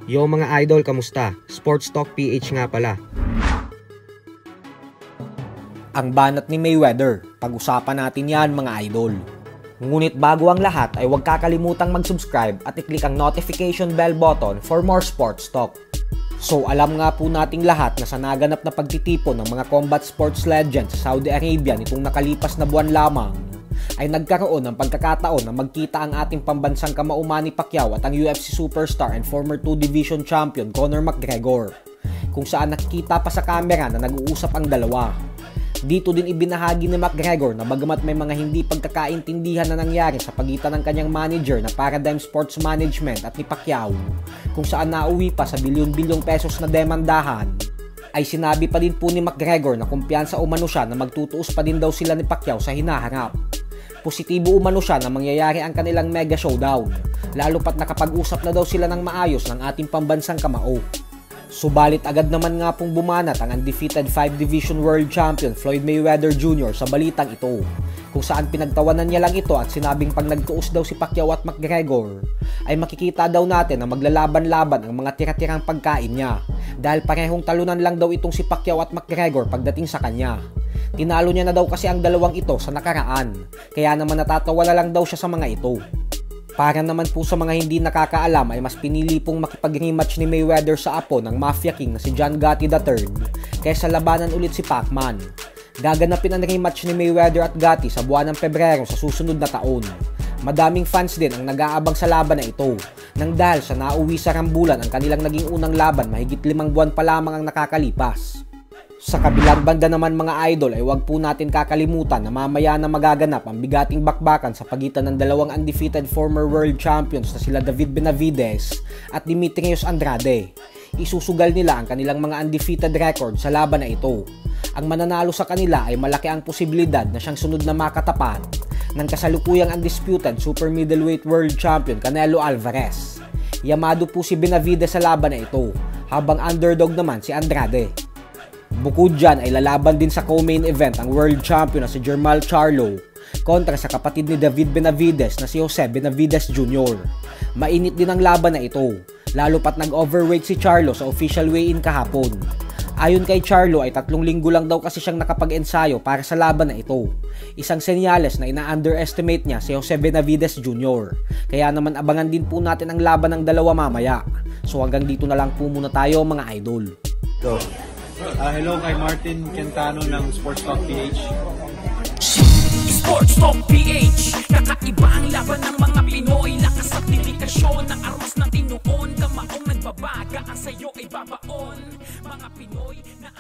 Yo mga idol, kamusta? Sports Talk PH nga pala. Ang banat ni Mayweather, pag-usapan natin yan mga idol. Ngunit bago ang lahat ay huwag kakalimutang mag-subscribe at i-click ang notification bell button for more sports talk. So alam nga po nating lahat na sa naganap na pagtitipon ng mga combat sports legends sa Saudi Arabia nitong nakalipas na buwan lamang, ay nagkaroon ng pagkakataon na magkita ang ating pambansang kamao Manny Pacquiao at ang UFC superstar and former 2 division champion Conor McGregor, kung saan nakikita pa sa camera na nag-uusap ang dalawa. Dito din ibinahagi ni McGregor na bagamat may mga hindi pagkakaintindihan na nangyari sa pagitan ng kanyang manager na Paradigm Sports Management at ni Pacquiao, kung saan nauwi pa sa bilyon-bilyong pesos na demandahan, ay sinabi pa din po ni McGregor na kumpiyansa umano siya na magtutuos pa din daw sila ni Pacquiao sa hinaharap. Positibo umano siya na mangyayari ang kanilang mega showdown, lalo pat nakapag-usap na daw sila ng maayos ng ating pambansang kamao. Subalit agad naman nga pong bumanat ang undefeated 5 Division World Champion Floyd Mayweather Jr. sa balitang ito, kung saan pinagtawanan niya lang ito at sinabing pag nagtuos daw si Pacquiao at McGregor ay makikita daw natin na maglalaban-laban ang mga tira-tirang pagkain niya, dahil parehong talunan lang daw itong si Pacquiao at McGregor pagdating sa kanya. Tinalo niya na daw kasi ang dalawang ito sa nakaraan, kaya naman natatawa na lang daw siya sa mga ito. Para naman po sa mga hindi nakakaalam ay mas pinili pong makipag-rematch ni Mayweather sa apo ng Mafia King na si John Gotti III kaysa labanan ulit si Pacman. Gaganapin ang rematch ni Mayweather at Gotti sa buwan ng Pebrero sa susunod na taon. Madaming fans din ang nag-aabang sa laban na ito, nang dahil sa nauwi sa rambulan ang kanilang naging unang laban mahigit 5 buwan pa lamang ang nakakalipas. Sa kabilang banda naman mga idol ay huwag po natin kakalimutan na mamaya na magaganap ang bigating bakbakan sa pagitan ng dalawang undefeated former world champions na sila David Benavidez at Demetrius Andrade. Isusugal nila ang kanilang mga undefeated record sa laban na ito. Ang mananalo sa kanila ay malaki ang posibilidad na siyang sunod na makatapat ng kasalukuyang undisputed super middleweight world champion Canelo Alvarez. Yamado po si Benavidez sa laban na ito, habang underdog naman si Andrade. Bukod dyan ay lalaban din sa co-main event ang world champion na si Jermall Charlo kontra sa kapatid ni David Benavidez na si Jose Benavidez Jr. Mainit din ang laban na ito, lalo pat nag-overweight si Charlo sa official weigh-in kahapon. Ayon kay Charlo ay 3 linggo lang daw kasi siyang nakapag-ensayo para sa laban na ito. Isang senyales na ina-underestimate niya si Jose Benavidez Jr. Kaya naman abangan din po natin ang laban ng dalawa mamaya. So hanggang dito na lang po muna tayo mga idol. Go. Hello kay Martin Quintano ng Sports Talk PH. Sports Talk PH, kakaiba ang laban ng mga Pinoy. Lakas at dedikasyon ng armas na tinuon. Kamaong nagbabaga, ang sayo ay babaon. Mga Pinoy na